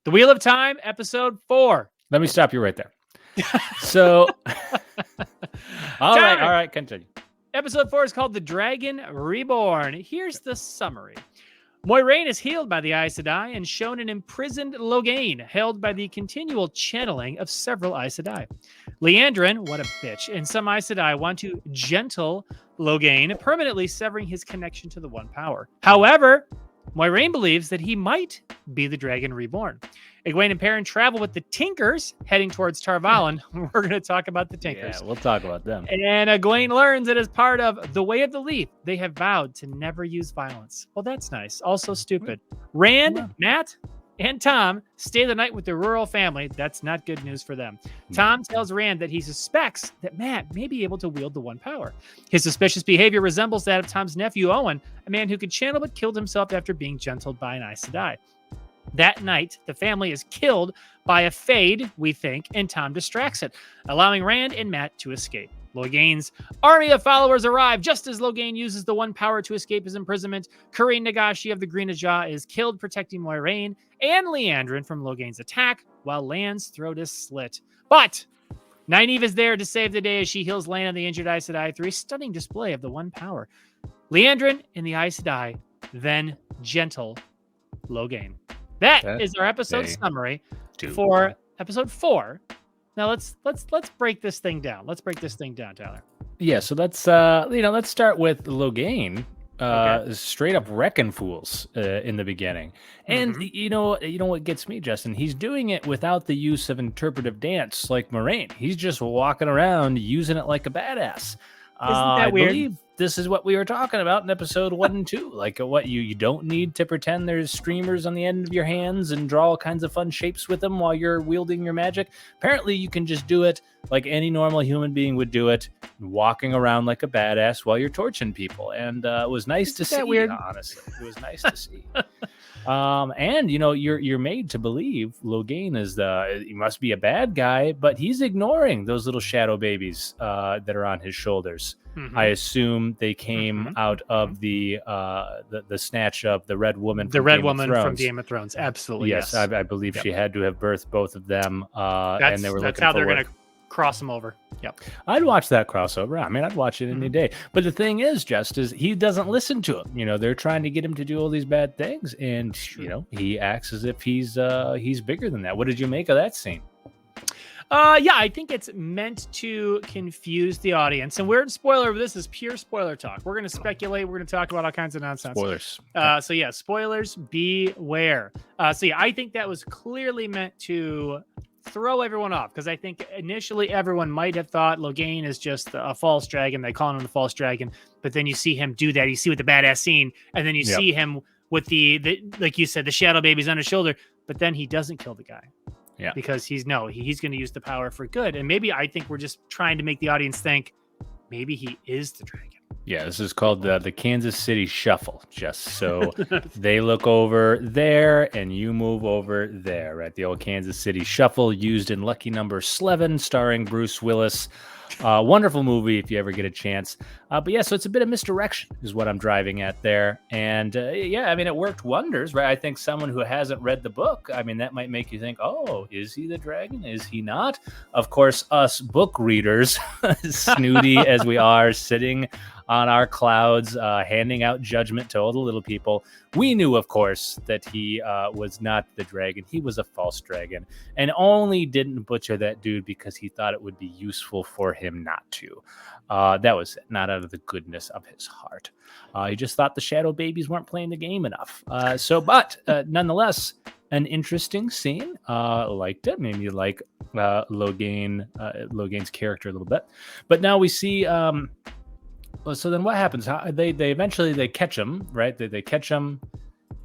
The Wheel of Time, episode 4. Let me stop you right there. So, all right, continue. Episode 4 is called The Dragon Reborn. Here's the summary. Moiraine is healed by the Aes Sedai and shown an imprisoned Logain, held by the continual channeling of several Aes Sedai. Liandrin, what a bitch, and some Aes Sedai want to gentle Logain, permanently severing his connection to the One Power. However, Moiraine believes that he might be the Dragon Reborn. Egwene and Perrin travel with the Tinkers, heading towards Tar Valon. We're going to talk about the Tinkers. Yeah, we'll talk about them. And Egwene learns that as part of the Way of the Leaf, they have vowed to never use violence. Well, that's nice. Also stupid. Rand, Matt, and Thom stay the night with their rural family. That's not good news for them. Thom tells Rand that he suspects that Matt may be able to wield the One Power. His suspicious behavior resembles that of Thom's nephew, Owyn, a man who could channel but killed himself after being gentled by an Aes Sedai. That night, the family is killed by a Fade, we think, and Thom distracts it, allowing Rand and Matt to escape. Logain's army of followers arrive just as Logain uses the One Power to escape his imprisonment. Kerene Nagashi of the Green Ajah is killed, protecting Moiraine and Liandrin from Logain's attack, while Lan's throat is slit. But Nynaeve is there to save the day as she heals Lan and the injured Aes Sedai through a stunning display of the One Power. Liandrin and the Aes Sedai then gentle Logain. That is our episode summary for episode 4. Now let's break this thing down. Let's break this thing down, Tyler. Yeah, so let's start with Logain. Straight up wrecking fools in the beginning. And you know what gets me, Justin? He's doing it without the use of interpretive dance like Moiraine. He's just walking around using it like a badass. Isn't that weird? I believe this is what we were talking about in episode 1 and 2. Like what you don't need to pretend there's streamers on the end of your hands and draw all kinds of fun shapes with them while you're wielding your magic. Apparently you can just do it like any normal human being would do it, walking around like a badass while you're torching people. And it was nice to see, weird? Honestly. It was nice to see. And you're made to believe Logain is he must be a bad guy, but he's ignoring those little shadow babies that are on his shoulders. I assume they came out of the snatch of the Red Woman. From Game of Thrones. Absolutely. Yes. I believe she had to have birthed both of them. And they were that's looking how they're going to cross them over. Yep. I'd watch that crossover. I mean, I'd watch it any day. But the thing is, he doesn't listen to him. They're trying to get him to do all these bad things, and he acts as if he's bigger than that. What did you make of that scene? Yeah, I think it's meant to confuse the audience. And weird spoiler, this is pure spoiler talk. We're going to speculate. We're going to talk about all kinds of nonsense. Spoilers. Spoilers, beware. I think that was clearly meant to throw everyone off, because I think initially everyone might have thought Logain is just a false dragon. They call him the false dragon, but then you see him do that. You see with the badass scene, and then you see him with the like you said, the shadow babies on his shoulder, but then he doesn't kill the guy. Yeah, because he's going to use the power for good. And maybe I think we're just trying to make the audience think maybe he is the dragon. Yeah, this is called the Kansas City Shuffle, just so they look over there and you move over there, right? The old Kansas City Shuffle, used in Lucky Number 11, starring Bruce Willis. Wonderful movie if you ever get a chance. So it's a bit of misdirection is what I'm driving at there. And it worked wonders, right? I think someone who hasn't read the book, that might make you think, oh, is he the dragon? Is he not? Of course, us book readers, snooty as we are, sitting on our clouds, handing out judgment to all the little people. We knew, of course, that he was not the dragon. He was a false dragon, and only didn't butcher that dude because he thought it would be useful for him not to. That was not out of the goodness of his heart. He just thought the shadow babies weren't playing the game enough. But nonetheless, an interesting scene. Liked it. Maybe you like Logain's character a little bit. But now we see... so then what happens? They eventually catch him, right? They catch him,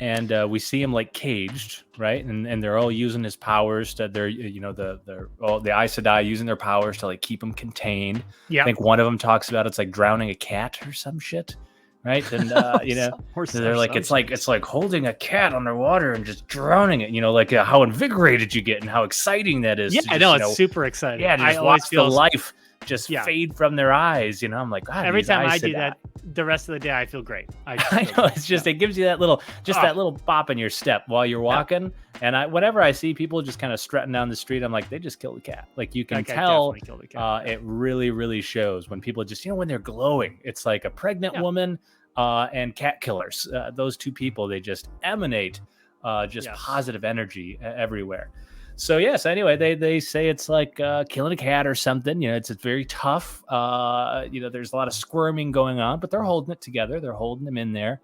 and we see him like caged, right? And they're all using his powers to the Aes Sedai using their powers to like keep him contained. Yeah. I think one of them talks about it's like drowning a cat or some shit, right? And they're like it's like holding a cat underwater and just drowning it. Like how invigorated you get and how exciting that is. Yeah, I know it's super exciting. Yeah, just watch the life just fade from their eyes. I'm like, God, every time I do that, the rest of the day, I feel great. I know, it's just, it gives you that little, that little bop in your step while you're walking. And whenever I see people just kind of strutting down the street, I'm like, they just killed a cat. Like, you can tell it really, really shows when people just, when they're glowing. It's like a pregnant woman and cat killers. Those two people, they just emanate positive energy everywhere. So yes, anyway, they say it's like killing a cat or something. It's very tough. There's a lot of squirming going on, but they're holding it together. They're holding him in there.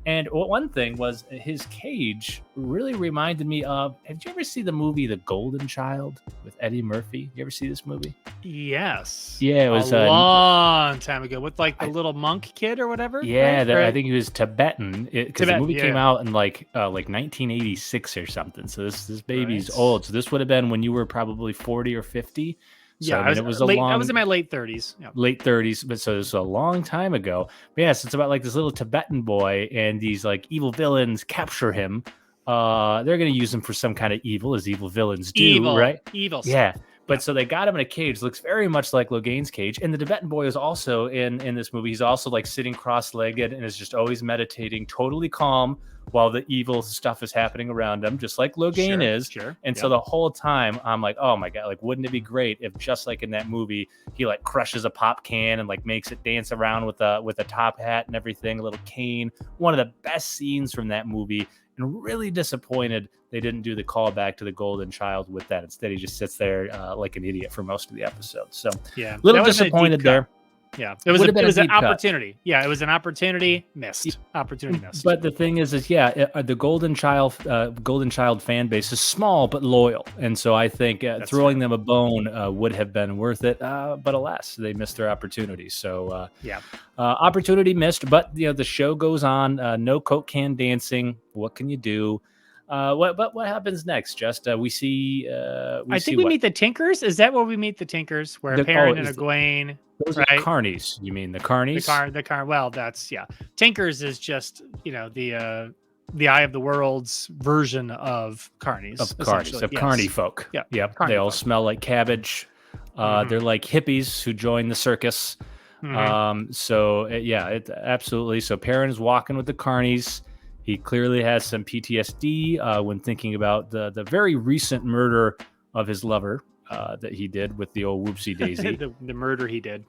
And one thing was his cage really reminded me of, have you ever seen the movie The Golden Child with Eddie Murphy? You ever see this movie? Yes. Yeah, it was a long time ago with like the little monk kid or whatever. Yeah, right? I think he was Tibetan because the movie came out in like 1986 or something. So this baby's old. So this would have been when you were probably 40 or 50. So, I was in my late 30s. Yeah. Late 30s, but so it's a long time ago. But yes, it's about like this little Tibetan boy, and these like evil villains capture him. They're going to use him for some kind of evil, as evil villains do, right? Evil. Yeah. But so they got him in a cage. Looks very much like Logain's cage. And the Tibetan boy is also in this movie. He's also like sitting cross-legged and is just always meditating, totally calm while the evil stuff is happening around him, just like Logain is. Sure. And so the whole time I'm like, oh my God, like, wouldn't it be great if just like in that movie, he like crushes a pop can and like makes it dance around with a top hat and everything, a little cane. One of the best scenes from that movie. And really disappointed they didn't do the callback to the Golden Child with that. Instead, he just sits there like an idiot for most of the episode. So a little disappointed there. Yeah, it was an opportunity. Cut. Yeah, it was an opportunity missed. Opportunity missed. But the thing is the Golden Child fan base is small but loyal, and so I think throwing them a bone would have been worth it. But alas, they missed their opportunity. So opportunity missed. But the show goes on. No Coke can dancing. What can you do? What happens next? Just we see. I think we meet the Tinkers. Is that where we meet the Tinkers? Where Perrin and Egwene. Those are carnies. You mean the carnies? The car. Well, that's Tinkers is just the Eye of the World's version of carnies. Of carny folk. Yeah. Yep. They all smell like cabbage. They're like hippies who join the circus. It absolutely. So Perrin's walking with the carnies. He clearly has some PTSD when thinking about the very recent murder of his lover. That he did with the old whoopsie daisy. the murder he did.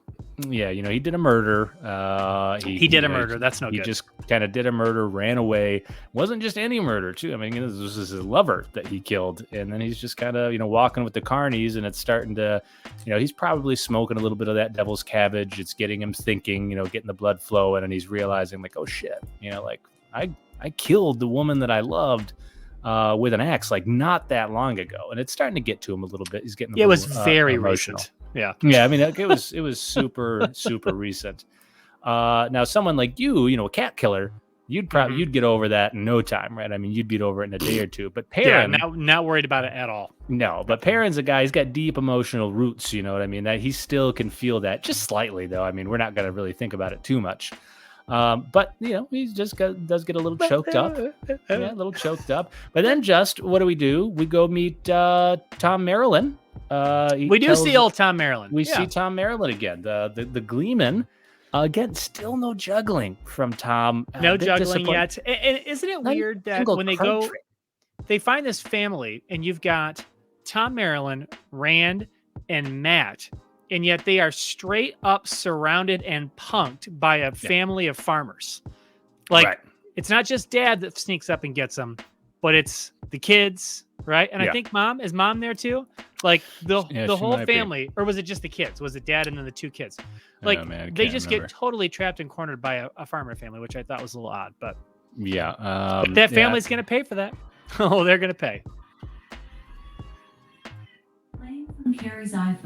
Yeah, he did a murder. He did a murder. That's no good. He just kind of did a murder, ran away. Wasn't just any murder, too. I mean, this was his lover that he killed. And then he's just kind of, walking with the carnies, and it's starting to, he's probably smoking a little bit of that devil's cabbage. It's getting him thinking, getting the blood flowing, and he's realizing, like, oh, shit. I killed the woman that I loved. With an axe, like not that long ago, and it's starting to get to him a little bit. He's getting it was very emotional. Recent. I mean, it was super super recent. Now, someone like you, a cat killer, you'd get over that in no time, right? I mean, you'd beat over it in a day or two. But Perrin, not worried about it at all. No, but Perrin's a guy. He's got deep emotional roots. You know what I mean? That he still can feel that just slightly, though. I mean, we're not going to really think about it too much. But he just does get a little choked up. Yeah, a little choked up. But then what do? We go meet Thom Merrilin. We do see old Thom Merrilin. We see Thom Merrilin again. The Gleeman. Again, still no juggling from Thom. No juggling yet. And isn't it weird that when they go, they find this family, and you've got Thom Merrilin, Rand, and Matt. And yet they are straight up surrounded and punked by a family of farmers. It's not just dad that sneaks up and gets them, but it's the kids, right? And I think is mom there too? Like the whole family, or was it just the kids? Was it dad and then the two kids? Like they just get totally trapped and cornered by a farmer family, which I thought was a little odd. But but that family's going to pay for that. Oh, they're going to pay.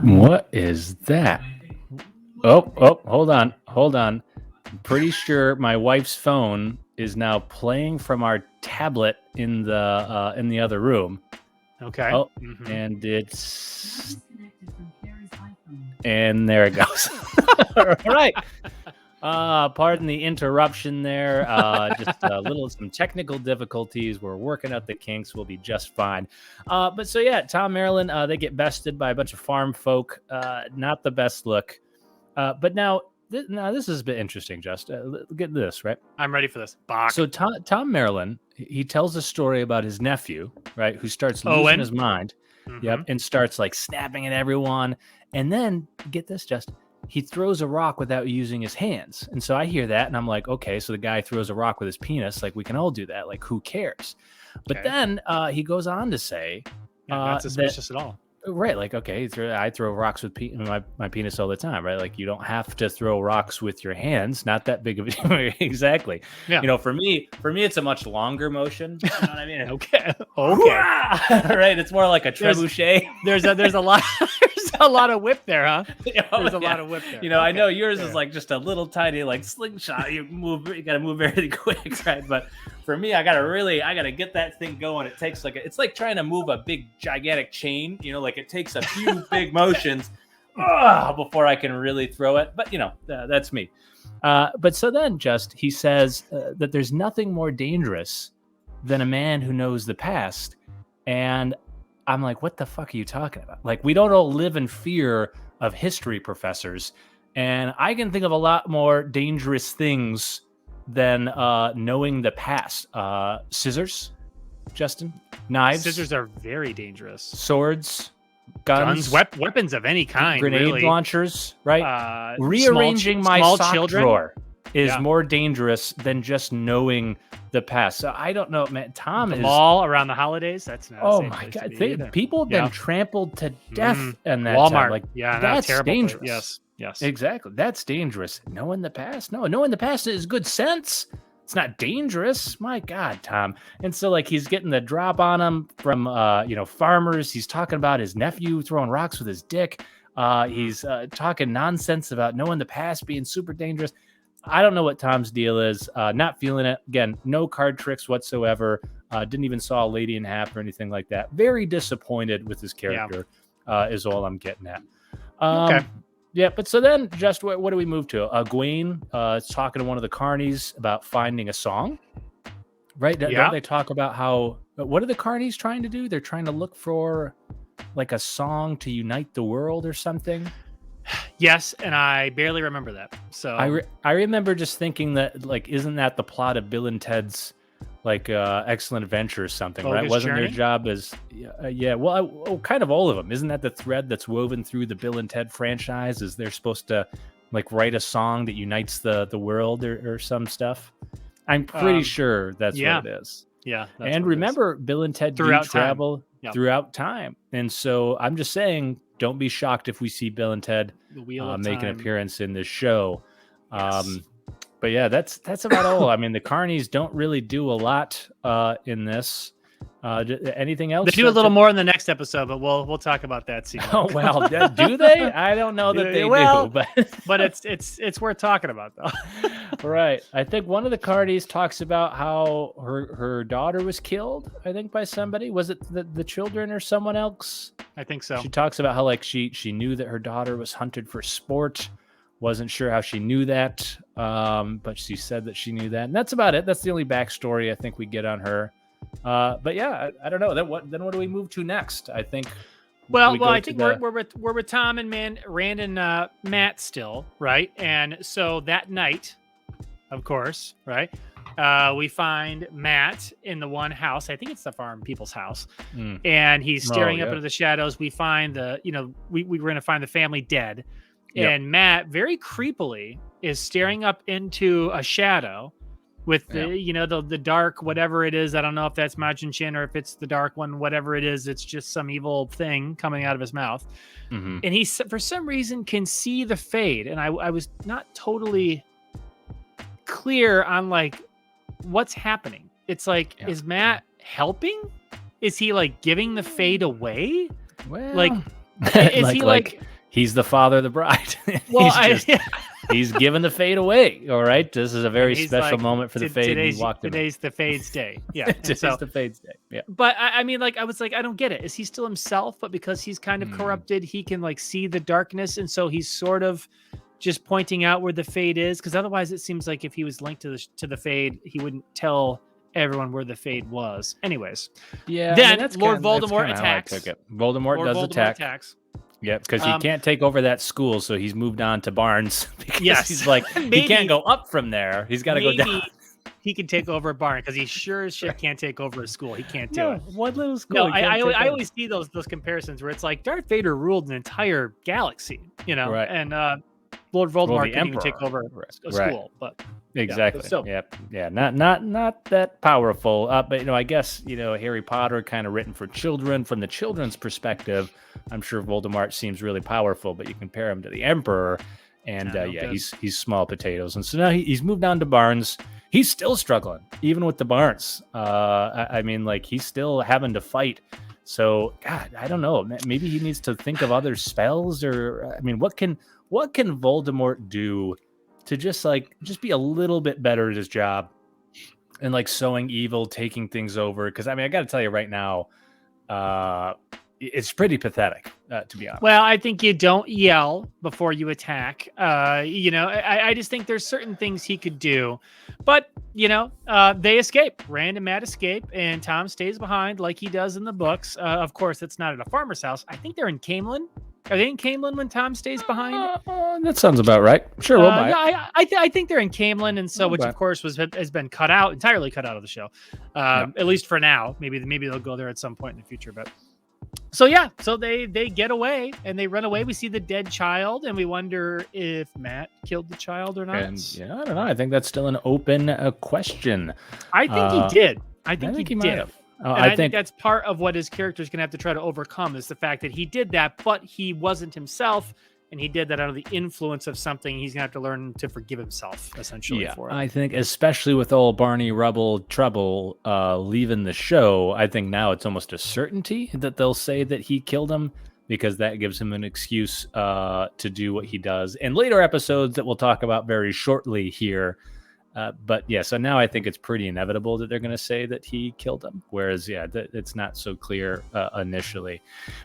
What is that? Oh, hold on. I'm pretty sure my wife's phone is now playing from our tablet in the other room. Okay. Oh, and there it goes. All right. Pardon the interruption there. Just some technical difficulties. We're working out the kinks. We'll be just fine. But so Thom Merrilin, they get bested by a bunch of farm folk. Not the best look. But now now this is a bit interesting. Just get this right. I'm ready for this. Bach. So Tom Maryland, he tells a story about his nephew, right, who starts losing Owyn. his mind. Yep, and starts like snapping at everyone. And then get this, just he throws a rock without using his hands. And so I hear that and I'm like, okay, so the guy throws a rock with his penis. Like, we can all do that. Like, who cares? But then he goes on to say, not suspicious at all. Right, like, okay, I throw rocks with my penis all the time, right? Like, you don't have to throw rocks with your hands. Not that big of a exactly. Yeah. You know, for me, it's a much longer motion. You know what I mean? Okay. Right, it's more like a trebuchet. There's a lot. There's a lot of whip there, huh? There's a lot of whip there. You know, I know yours is like just a little tiny like slingshot. You got to move very quick, right? But for me, I gotta get that thing going. It takes it's like trying to move a big gigantic chain. You know, like it takes a few big motions before I can really throw it. But you know, that's me. But so then he says that there's nothing more dangerous than a man who knows the past. And I'm like, what the fuck are you talking about? Like, we don't all live in fear of history professors. And I can think of a lot more dangerous things than knowing the past. Scissors, Justin? Knives? Scissors are very dangerous. Swords? Guns? Weapons of any kind. Grenade launchers, right? Rearranging my sock drawer is more dangerous than just knowing the past. So I don't know, man. Tom is mall around the holidays. That's not. Oh my god! People have been trampled to death in that Walmart. Time. Like, that's dangerous. Yes, exactly. That's dangerous. Knowing the past, knowing the past is good sense. It's not dangerous. My God, Tom. And so like he's getting the drop on him from farmers. He's talking about his nephew throwing rocks with his dick. He's talking nonsense about knowing the past being super dangerous. I don't know what Tom's deal is. Not feeling it. Again, no card tricks whatsoever. Didn't even saw a lady in half or anything like that. Very disappointed with his character is all I'm getting at. Okay. Yeah, but so then just what do we move to? Egwene is talking to one of the carnies about finding a song. Right? Don't they talk about what are the carnies trying to do? They're trying to look for like a song to unite the world or something. Yes, and I barely remember that. So I remember just thinking that, like, isn't that the plot of Bill and Ted's like Excellent Adventure or something, right? Wasn't their job as kind of all of them? Isn't that the thread that's woven through the Bill and Ted franchise? Is they're supposed to like write a song that unites the world or some stuff? I'm pretty sure that's what it is. Yeah, and remember, Bill and Ted do travel throughout time, and so I'm just saying, don't be shocked if we see Bill and Ted make an appearance in this show. Yes. But yeah, that's about all. I mean, the carnies don't really do a lot in this. Anything else? They do a little more in the next episode, but we'll talk about that soon. Oh well, do they? I don't know that they do, but it's worth talking about though. Right. I think one of the carnies talks about how her daughter was killed. I think by somebody. Was it the children or someone else? I think so. She talks about how like she knew that her daughter was hunted for sport. Wasn't sure how she knew that, but she said that she knew that, and that's about it. That's the only backstory I think we get on her. But yeah, I don't know. Then what do we move to next? I think. Well, I think we're with Tom and Rand and Matt still, right? And so that night, of course, right? We find Matt in the one house. I think it's the farm people's house, and he's staring up into the shadows. We find we were going to find the family dead. Yep. And Matt very creepily is staring up into a shadow with the dark, whatever it is. I don't know if that's Majin Shin or if it's the dark one, whatever it is. It's just some evil thing coming out of his mouth. Mm-hmm. And he, for some reason, can see the Fade. And I was not totally clear on like what's happening. It's like, is Matt helping? Is he like giving the Fade away? Well, like, is he like he's the father of the bride. Well, he's giving the Fade away. All right. This is a very special moment for the Fade. Today's the Fade's day. Yeah. Today's the Fade's day. Yeah. But I mean, like, I was like, I don't get it. Is he still himself? But because he's kind of corrupted, he can like see the darkness. And so he's sort of just pointing out where the Fade is. Because otherwise it seems like if he was linked to the Fade, he wouldn't tell everyone where the Fade was. Anyways. Yeah. Then Lord Voldemort attacks. Voldemort does attack. Attacks. Yeah, because he can't take over that school, so he's moved on to Barnes. Because Yes. he's like, Maybe- he can't go up from there. He's got to go down. He can take over a barn because he sure as shit can't take over a school. He can't do it. One little school. No, I always see those comparisons where it's like Darth Vader ruled an entire galaxy, Right. and Lord Voldemort couldn't even take Emperor. over a school, but Exactly. Yeah, so- Yeah. Not that powerful. But I guess Harry Potter kind of written for children. From the children's perspective, I'm sure Voldemort seems really powerful. But you compare him to the Emperor, and he's small potatoes. And so now he's moved on to Barnes. He's still struggling, even with the Barnes. I mean, like he's still having to fight. So God, I don't know. Maybe he needs to think of other spells, or I mean, what can Voldemort do to just be a little bit better at his job and like sowing evil, taking things over? Because I mean, I got to tell you right now, it's pretty pathetic, to be honest. Well, I think you don't yell before you attack. I just think there's certain things he could do, but they escape. Rand and Matt escape, and Thom stays behind like he does in the books. Of course, it's not at a farmer's house. I think they're in Camelin. Are they in Camelin when Thom stays behind? That sounds about right. Sure, we'll buy it. Yeah, I think they're in Camelin, and so which of course has been entirely cut out of the show, at least for now. Maybe they'll go there at some point in the future, but. So they get away and they run away. We see the dead child, and we wonder if Matt killed the child or not. And, I don't know. I think that's still an open question. I think he did. I think he might did. have. I think that's part of what his character is going to have to try to overcome is the fact that he did that, but he wasn't himself, and he did that under the influence of something. He's going to have to learn to forgive himself, essentially. For it. I think especially with old Barney Trouble leaving the show, I think now it's almost a certainty that they'll say that he killed him, because that gives him an excuse to do what he does in later episodes that we'll talk about very shortly here. So now I think it's pretty inevitable that they're going to say that he killed him. Whereas, it's not so clear initially.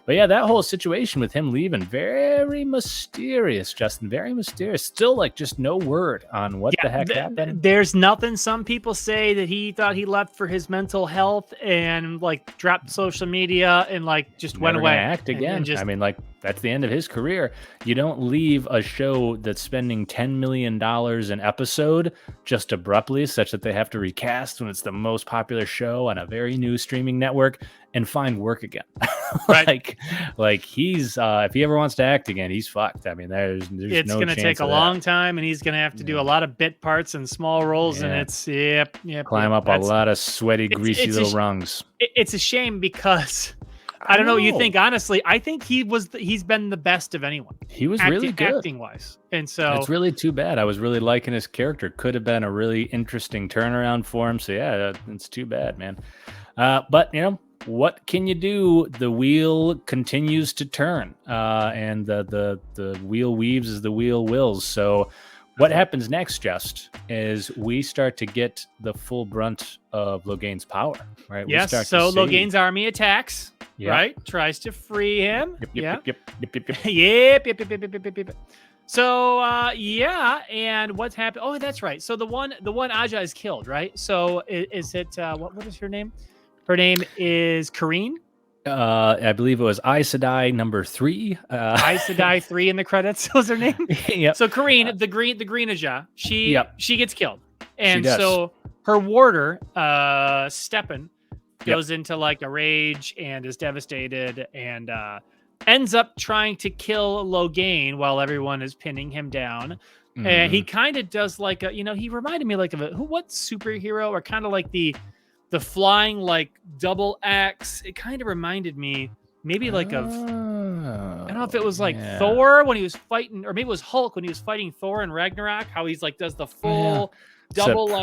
But that whole situation with him leaving, very mysterious, Justin, very mysterious. Still, just no word on what the heck happened. There's nothing. Some people say that he thought he left for his mental health and dropped social media and just went away. Act again. I mean, that's the end of his career. You don't leave a show that's spending $10 million an episode just abruptly, such that they have to recast when it's the most popular show on a very new streaming network, and find work again. Right. He's if he ever wants to act again, he's fucked. I mean, there's it's no going to take a long time, and he's going to have to do a lot of bit parts and small roles, and it's climb up a lot of sweaty, greasy little rungs. It's a shame because I don't know what you think. Honestly, I think he's been the best of anyone. He was really good acting wise. And so it's really too bad. I was really liking his character. Could have been a really interesting turnaround for him. So it's too bad, man. But what can you do? The wheel continues to turn, and the wheel weaves as the wheel wills. So what happens next, is we start to get the full brunt of Logain's power, right? Yes. So Logain's army attacks. Yep. Right? Tries to free him. Yep. So, and what's happened? Oh, that's right. So the one Ajah is killed, right? So is it, what is her name? Her name is Kerene. I believe it was Aes Sedai number 3. Aes Sedai 3 in the credits was her name. Yep. So Kerene, the Green Ajah, she gets killed. And so her warder, Stepan, goes into a rage and is devastated and ends up trying to kill Logain while everyone is pinning him down. Mm-hmm. And he kind of does he reminded me what superhero, or kind of like the flying double axe. It kind of reminded me maybe of I don't know if it was Thor when he was fighting, or maybe it was Hulk when he was fighting Thor in Ragnarok, how he's does the full double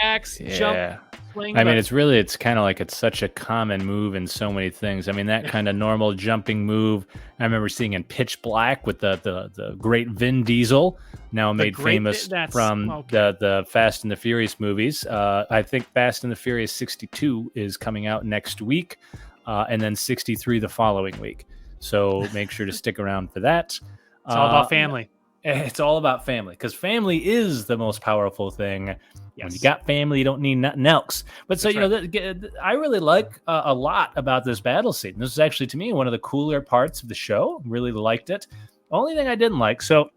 axe jump. Swing, I mean, it's kind of it's such a common move in so many things. I mean, that kind of normal jumping move, I remember seeing in Pitch Black with the great Vin Diesel, now made famous from the Fast and the Furious movies. I think Fast and the Furious 62 is coming out next week, and then 63 the following week. So make sure to stick around for that. It's all about family. It's all about family, because family is the most powerful thing Yes. When you got family, you don't need nothing else. But so, I really like a lot about this battle scene. This is actually, to me, one of the cooler parts of the show. Really liked it. Only thing I didn't like, so,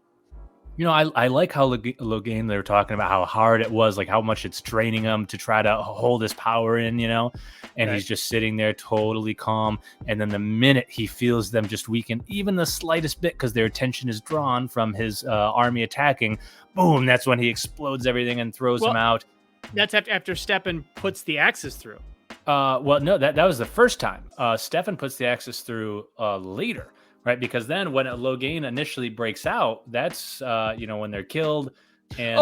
I like how Logain, they were talking about how hard it was, like how much it's draining him to try to hold his power in, and he's just sitting there totally calm. And then the minute he feels them just weaken even the slightest bit because their attention is drawn from his army attacking, boom, that's when he explodes everything and throws them out. That's after Stefan puts the axes through. Well, no, that was the first time. Stefan puts the axes through later. Right, because then when Logain initially breaks out, that's when they're killed, and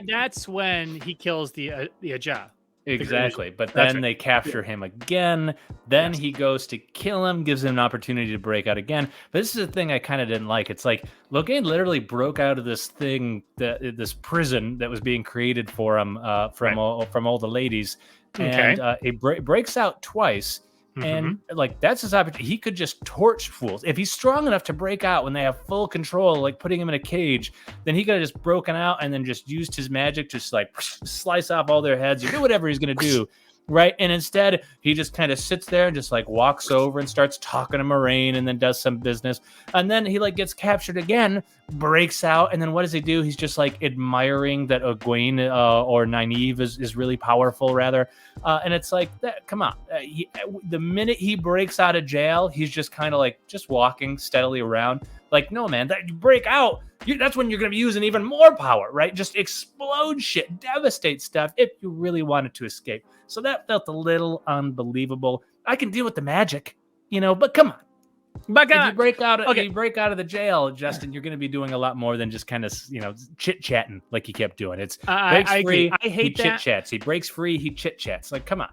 that's when he kills the Ajah. Exactly, but then they capture him again. Then he goes to kill him, gives him an opportunity to break out again. But this is the thing I kind of didn't like. It's like Logain literally broke out of this thing, this prison that was being created for him from all the ladies, and it breaks out twice. And that's his opportunity. He could just torch fools. If he's strong enough to break out when they have full control, like putting him in a cage, then he could have just broken out and then just used his magic to slice off all their heads or do whatever he's going to do. Right. And instead, he just kind of sits there and just walks over and starts talking to Moiraine and then does some business. And then he gets captured again, breaks out. And then what does he do? He's just admiring that Egwene or Nynaeve is really powerful, rather. And it's come on. The minute he breaks out of jail, he's just kind of just walking steadily around. No, man, that you break out. That's when you're going to be using even more power, right? Just explode shit, devastate stuff if you really wanted to escape. So that felt a little unbelievable. I can deal with the magic, but come on. But if you break out of the jail, Justin, you're going to be doing a lot more than just kind of, chit-chatting like he kept doing. It's I agree. I hate that. He chit-chats. He breaks free. He chit-chats. Come on.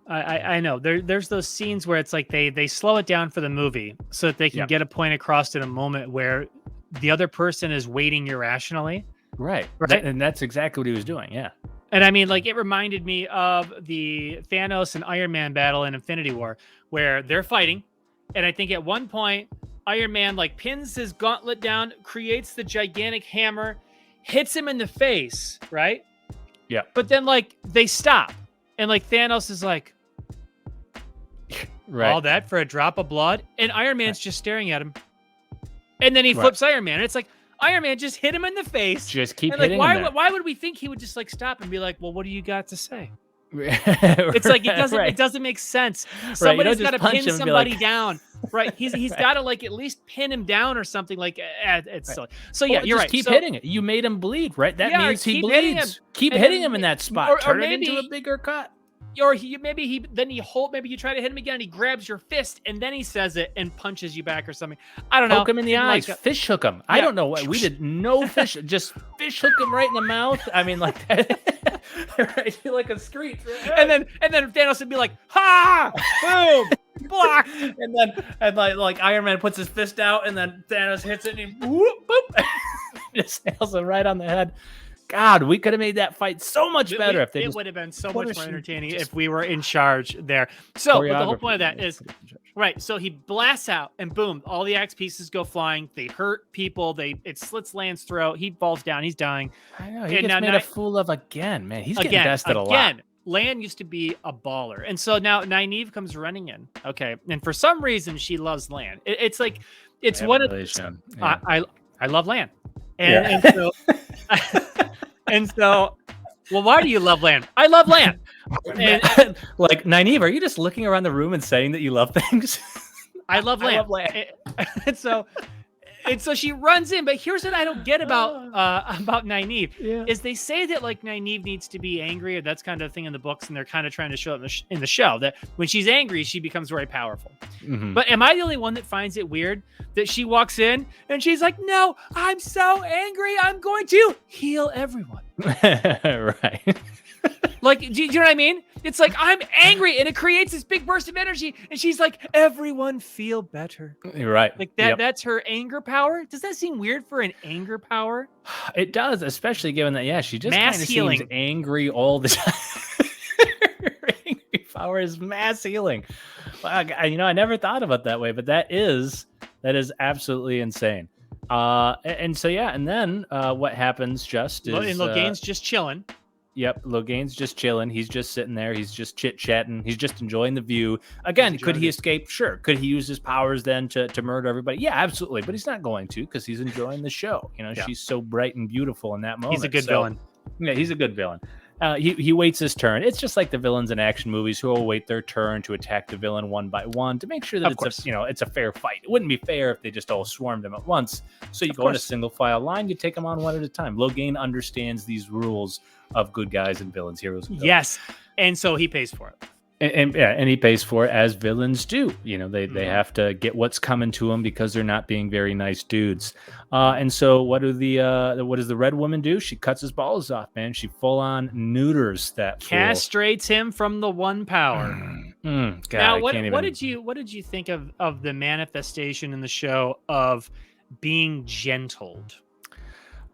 I know. There's those scenes where it's they slow it down for the movie so that they can get a point across in a moment where the other person is waiting irrationally. Right. And that's exactly what he was doing. Yeah. And I mean, it reminded me of the Thanos and Iron Man battle in Infinity War where they're fighting. And I think at one point, Iron Man pins his gauntlet down, creates the gigantic hammer, hits him in the face. Right. Yeah. But then they stop. And Thanos is right. All that for a drop of blood. And Iron Man's just staring at him. And then he flips Iron Man. And it's Iron Man just hit him in the face. Just keep hitting him. Why would we think he would just stop and be well, what do you got to say? It's it doesn't make sense. Somebody's got to pin somebody down. Right. He's got to at least pin him down or something it's silly. So yeah, you're right. Keep hitting it. You made him bleed, right? That means he bleeds. Keep hitting him in that spot. Turn it into a bigger cut. Or maybe you try to hit him again and he grabs your fist and then he says it and punches you back or something. I don't know. Poke him in the eyes. Fish hook him. I don't know what we did. No fish. Just fish hook him right in the mouth. I mean, that. Right, like a screech. Right? And then Thanos would be ha! Boom! Block! And Iron Man puts his fist out and then Thanos hits it and he whoop, boop, just nails him right on the head. God, we could have made that fight so much better if it would have been so much more entertaining if we were in charge there. So the whole point of that is right. So he blasts out and boom, all the axe pieces go flying. They hurt people. It slits Lan's throat. He falls down. He's dying. I know. He gets made a fool of again, man. He's getting bested a lot. Lan used to be a baller. And so now Nynaeve comes running in. Okay. And for some reason she loves Lan. It's one of I love Lan. And so and so, well, why do you love Lan? I love Lan. And, Nynaeve, are you just looking around the room and saying that you love things? I love Lan. And so she runs in. But here's what I don't get about Nynaeve is they say that Nynaeve needs to be angry, or that's kind of thing in the books, and they're kind of trying to show it in the show that when she's angry, she becomes very powerful. Mm-hmm. But am I the only one that finds it weird that she walks in and she's like, "No, I'm so angry. I'm going to heal everyone." Right. Do you know what I mean? It's I'm angry, and it creates this big burst of energy, and she's like, "Everyone feel better." You're right. That's her anger power. Does that seem weird for an anger power? It does, especially given that she just kind of seems angry all the time. Her angry power is mass healing. I never thought about it that way, but that is absolutely insane. And then what happens just is and Logain's just chilling. Yep, Logain's just chilling. He's just sitting there. He's just chit-chatting. He's just enjoying the view. Again, could he escape? Sure. Could he use his powers then to murder everybody? Yeah, absolutely. But he's not going to because he's enjoying the show. She's so bright and beautiful in that moment. He's a good villain. Yeah, he's a good villain. He waits his turn. It's just like the villains in action movies who will wait their turn to attack the villain one by one to make sure that it's a fair fight. It wouldn't be fair if they just all swarmed him at once. So you go in a single file line, you take them on one at a time. Logain understands these rules of good guys and villains, heroes and villains. Yes, and so he pays for it. And he pays for it as villains do. They have to get what's coming to them because they're not being very nice dudes. And so what does the red woman do? She cuts his balls off, man. She full on neuters that fool. Castrates him from the one power. God, now, what did you think of the manifestation in the show of being gentled?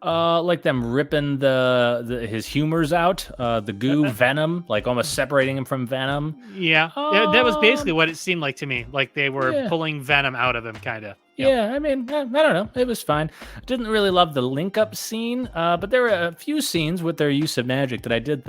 Like them ripping his humors out, the goo venom, like almost separating him from venom. Yeah, that was basically what it seemed like to me. Like they were pulling venom out of him, kind of. Yeah, I mean, I don't know. It was fine. Didn't really love the link-up scene, but there were a few scenes with their use of magic that I did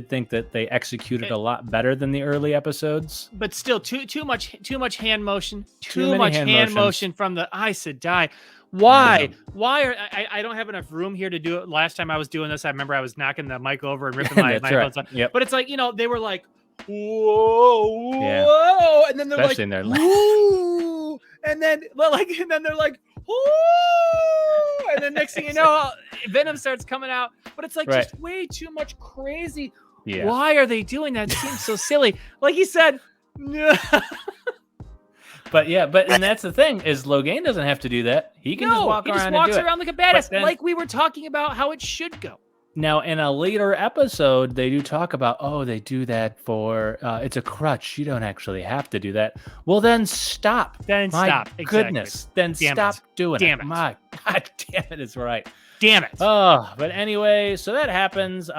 think that they executed a lot better than the early episodes. But still, too much hand motion. Too much hand motion from the Aes Sedai. Why? Why are I don't have enough room here to do it. Last time I was doing this, I remember I was knocking the mic over and ripping my headphones off. Yep. But it's like, they were like, whoa, and then they're especially like, whoa, and then they're like, whoa, and then next thing you know, venom starts coming out. But it's like just way too much crazy. Yeah. Why are they doing that? It seems so silly. Like he said, and that's the thing is Logain doesn't have to do that. He can just walk around and do it. He just walks around like a badass, like we were talking about how it should go. Now, in a later episode, they do talk about, they do that for, it's a crutch. You don't actually have to do that. Well, then stop. Stop. Goodness. Exactly. Then stop doing it. My God damn it is right. Damn it. Oh, but anyway, so that happens.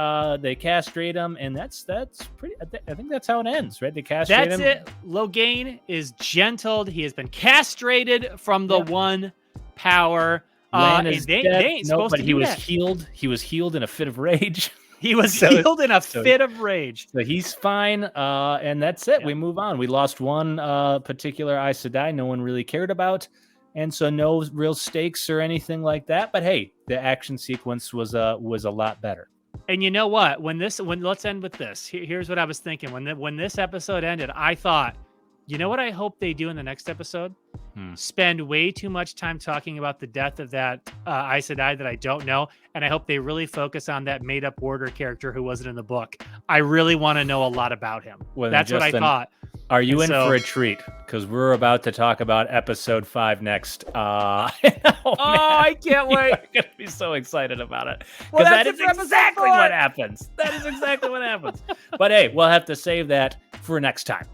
They castrate him, and that's pretty. I think that's how it ends, right? They castrate him. That's it. Logain is gentled. He has been castrated from the one power. Lan is they dead. ain't supposed but to he do was that. healed. He was healed in a fit of rage. He was healed in a fit of rage. So he's fine, and that's it. Yeah. We move on. We lost one particular Aes Sedai no one really cared about. And so no real stakes or anything like that. But hey, the action sequence was a lot better. And you know what? Let's end with this. Here's what I was thinking. When this episode ended, I thought, you know what I hope they do in the next episode? Spend way too much time talking about the death of that Aes Sedai that I don't know. And I hope they really focus on that made-up warder character who wasn't in the book. I really want to know a lot lot him. Well, that's Justin, what I thought. Are you for a treat? Because we're about to talk about episode 5 next. I can't wait. I'm going to be so excited about it. Because that is exactly what happens. That is exactly what happens. But hey, we'll have to save that for next time.